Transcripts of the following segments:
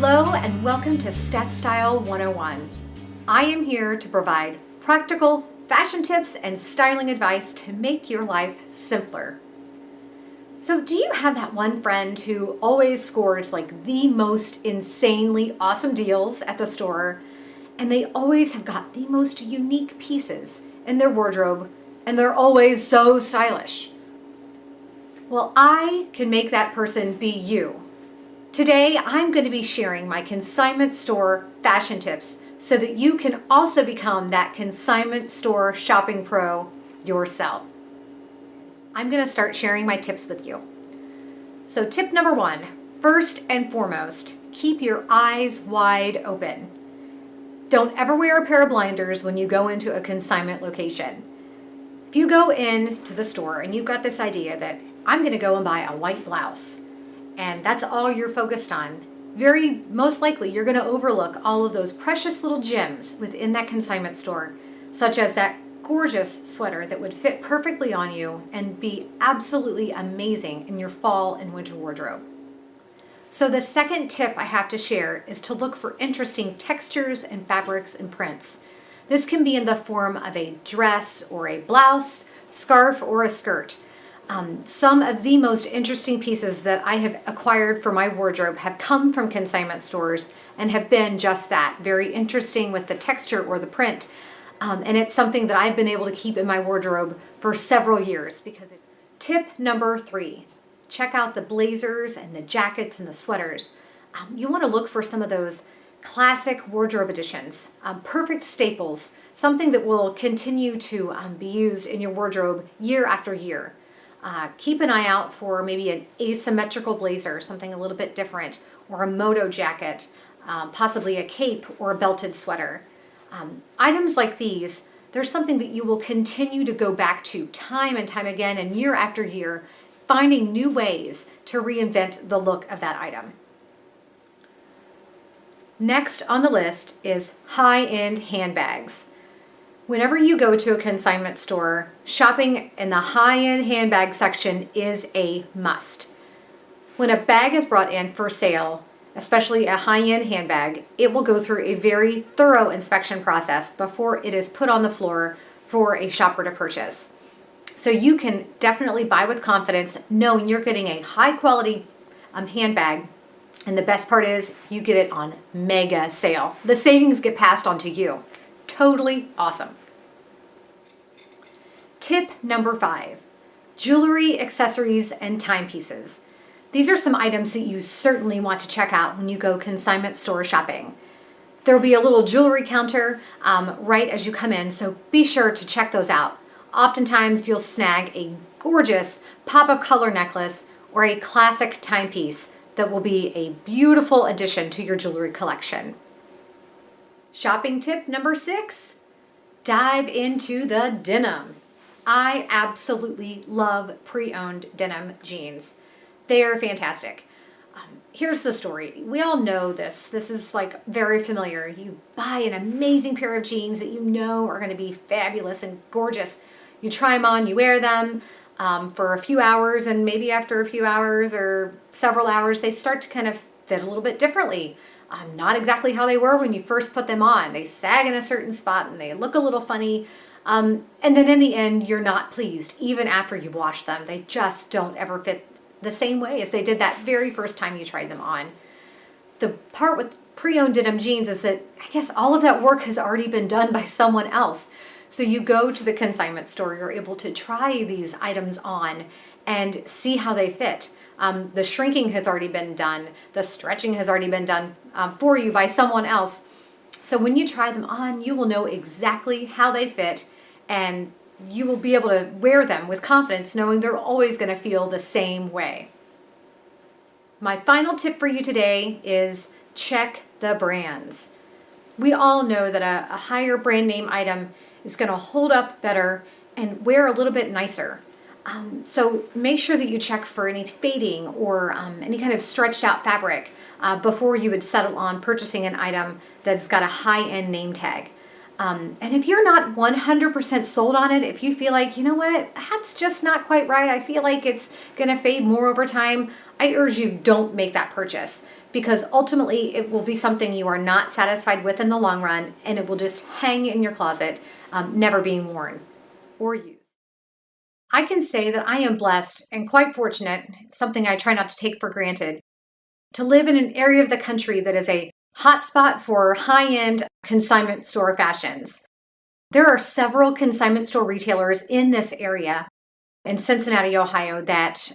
Hello and welcome to Steph Style 101. I am here to provide practical fashion tips and styling advice to make your life simpler. So do you have that one friend who always scores like the most insanely awesome deals at the store, and they always have got the most unique pieces in their wardrobe and they're always so stylish? Well, I can make that person be you. Today, I'm going to be sharing my consignment store fashion tips so that you can also become that consignment store shopping pro yourself. I'm going to start sharing my tips with you. So tip number one, first and foremost, keep your eyes wide open. Don't ever wear a pair of blinders when you go into a consignment location. If you go into the store and you've got this idea that I'm going to go and buy a white blouse, and that's all you're focused on, very most likely you're going to overlook all of those precious little gems within that consignment store, such as that gorgeous sweater that would fit perfectly on you and be absolutely amazing in your fall and winter wardrobe. So the second tip I have to share is to look for interesting textures and fabrics and prints. This can be in the form of a dress or a blouse, scarf, or a skirt. Some of the most interesting pieces that I have acquired for my wardrobe have come from consignment stores and have been just that, very interesting with the texture or the print. And it's something that I've been able to keep in my wardrobe for several years. Tip number three, check out the blazers and the jackets and the sweaters. You want to look for some of those classic wardrobe additions, perfect staples, something that will continue to be used in your wardrobe year after year. Keep an eye out for maybe an asymmetrical blazer, something a little bit different, or a moto jacket, possibly a cape or a belted sweater. Items like these, they're something that you will continue to go back to time and time again and year after year, finding new ways to reinvent the look of that item. Next on the list is high-end handbags. Whenever you go to a consignment store, shopping in the high-end handbag section is a must. When a bag is brought in for sale, especially a high-end handbag, it will go through a very thorough inspection process before it is put on the floor for a shopper to purchase. So you can definitely buy with confidence knowing you're getting a high-quality handbag, and the best part is you get it on mega sale. The savings get passed on to you. Totally awesome. Tip number five, jewelry, accessories, and timepieces. These are some items that you certainly want to check out when you go consignment store shopping. There will be a little jewelry counter right as you come in, so be sure to check those out. Oftentimes you'll snag a gorgeous pop of color necklace or a classic timepiece that will be a beautiful addition to your jewelry collection. Shopping tip number six, dive into the denim. I absolutely love pre-owned denim jeans. They are fantastic. Here's the story. We all know this. This is like very familiar. You buy an amazing pair of jeans that you know are going to be fabulous and gorgeous. You try them on, you wear them for a few hours, and maybe after a few hours or several hours, they start to kind of fit a little bit differently. Not exactly how they were when you first put them on. They sag in a certain spot and they look a little funny. And then in the end, you're not pleased, even after you've washed them. They just don't ever fit the same way as they did that very first time you tried them on. The part with pre-owned denim jeans is that I guess all of that work has already been done by someone else. So you go to the consignment store, you're able to try these items on and see how they fit. The shrinking has already been done. The stretching has already been done for you by someone else. So when you try them on, you will know exactly how they fit, and you will be able to wear them with confidence knowing they're always going to feel the same way. My final tip for you today is check the brands. We all know that a higher brand name item is going to hold up better and wear a little bit nicer. So make sure that you check for any fading or any kind of stretched out fabric before you would settle on purchasing an item that's got a high-end name tag. And if you're not 100% sold on it, if you feel like, you know what, that's just not quite right, I feel like it's going to fade more over time, I urge you, don't make that purchase, because ultimately it will be something you are not satisfied with in the long run, and it will just hang in your closet, never being worn or used. I can say that I am blessed and quite fortunate, something I try not to take for granted, to live in an area of the country that is a hotspot for high-end consignment store fashions. There are several consignment store retailers in this area in Cincinnati, Ohio, that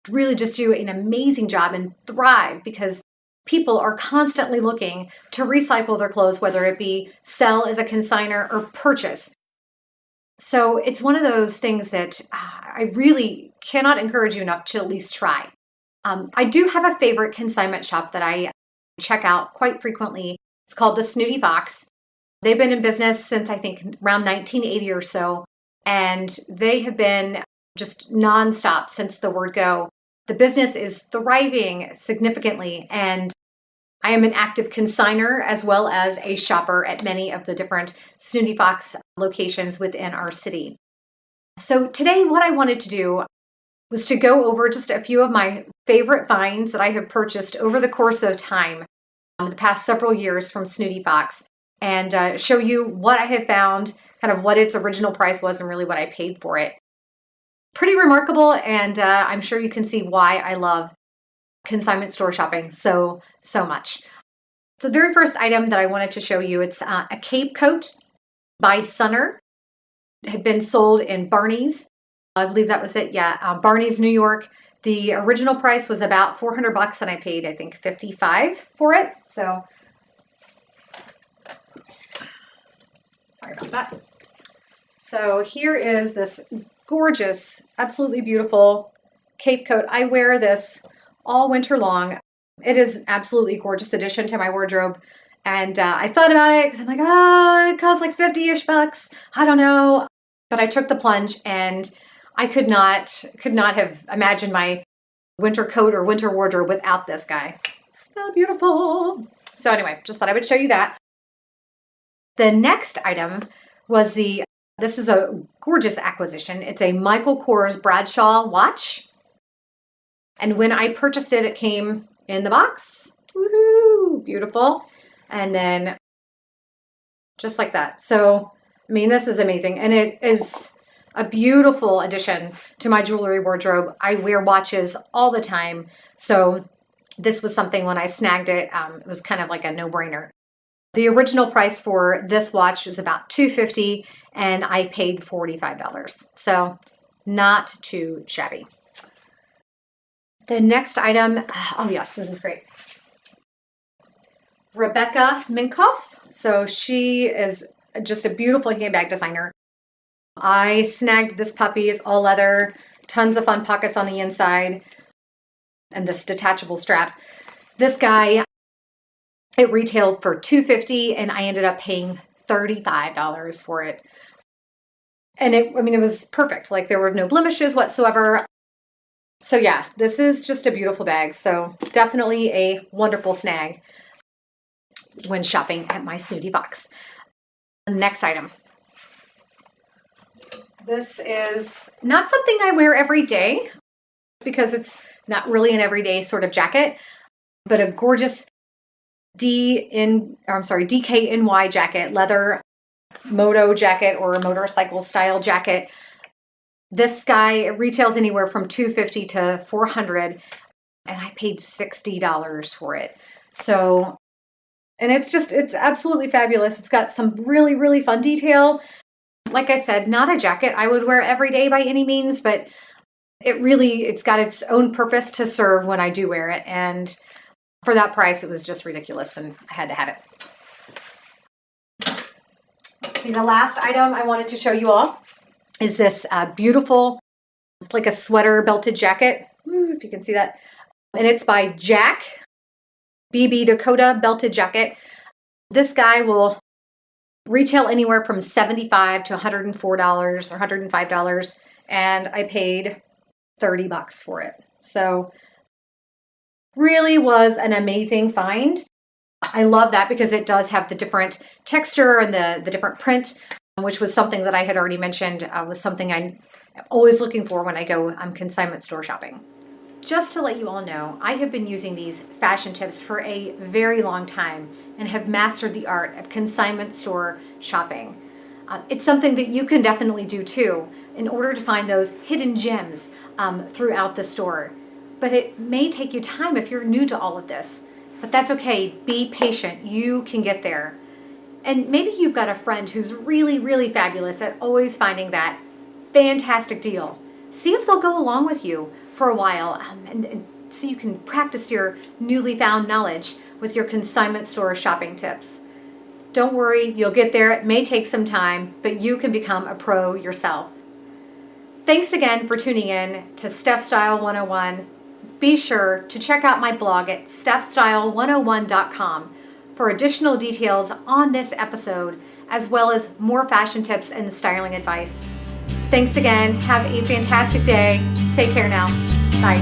really just do an amazing job and thrive because people are constantly looking to recycle their clothes, whether it be sell as a consignor or purchase. So it's one of those things that I really cannot encourage you enough to at least try. I do have a favorite consignment shop that I check out quite frequently. It's called the Snooty Fox. They've been in business since I think around 1980 or so, and they have been just nonstop since the word go. The business is thriving significantly, and I am an active consignor as well as a shopper at many of the different Snooty Fox locations within our city. So today what I wanted to do was to go over just a few of my favorite finds that I have purchased over the course of time, the past several years from Snooty Fox, and show you what I have found, kind of what its original price was and really what I paid for it. Pretty remarkable, and I'm sure you can see why I love consignment store shopping so much. So the very first item that I wanted to show you, it's a cape coat by Sunner. It had been sold in Barney's. I believe that was it. Yeah, Barney's, New York. The original price was about $400 and I paid, I think, $55 for it. So sorry about that. So here is this gorgeous, absolutely beautiful cape coat. I wear this all winter long. It is absolutely gorgeous addition to my wardrobe. And I thought about it because I'm like, it costs like 50-ish bucks. I don't know. But I took the plunge and I could not have imagined my winter coat or winter wardrobe without this guy. So beautiful. So anyway, just thought I would show you that. The next item was this is a gorgeous acquisition. It's a Michael Kors Bradshaw watch. And when I purchased it, it came in the box. Woohoo! Beautiful. And then just like that. So, I mean, this is amazing. And it is a beautiful addition to my jewelry wardrobe. I wear watches all the time. So this was something when I snagged it, it was kind of like a no-brainer. The original price for this watch was about $250 and I paid $45. So not too shabby. The next item, oh yes, this is great. Rebecca Minkoff. So she is just a beautiful handbag designer. I snagged this puppy. It's all leather, tons of fun pockets on the inside, and this detachable strap. This guy, it retailed for $250 and I ended up paying $35 for it. And it was perfect. Like there were no blemishes whatsoever. So yeah, this is just a beautiful bag. So definitely a wonderful snag when shopping at my Snooty Fox. Next item. This is not something I wear every day because it's not really an everyday sort of jacket, but a gorgeous DKNY jacket, leather moto jacket or motorcycle style jacket. This guy retails anywhere from $250 to $400 and I paid $60 for it. So, and it's absolutely fabulous. It's got some really, really fun detail. Like I said, not a jacket I would wear every day by any means, but it's got its own purpose to serve when I do wear it. And for that price, it was just ridiculous and I had to have it. Let's see, the last item I wanted to show you all is this beautiful, it's like a sweater belted jacket. Ooh, if you can see that. And it's by Jack, BB Dakota belted jacket. This guy will retail anywhere from $75 to $104 or $105. And I paid $30 for it. So really was an amazing find. I love that because it does have the different texture and the different print, which was something that I had already mentioned was something I'm always looking for when I go consignment store shopping. Just to let you all know, I have been using these fashion tips for a very long time and have mastered the art of consignment store shopping. It's something that you can definitely do too in order to find those hidden gems throughout the store. But it may take you time if you're new to all of this. But that's okay. Be patient. You can get there. And maybe you've got a friend who's really, really fabulous at always finding that fantastic deal. See if they'll go along with you for a while and so you can practice your newly found knowledge with your consignment store shopping tips. Don't worry, you'll get there. It may take some time, but you can become a pro yourself. Thanks again for tuning in to Steph Style 101. Be sure to check out my blog at stephstyle101.com for additional details on this episode, as well as more fashion tips and styling advice. Thanks again. Have a fantastic day. Take care now. Bye.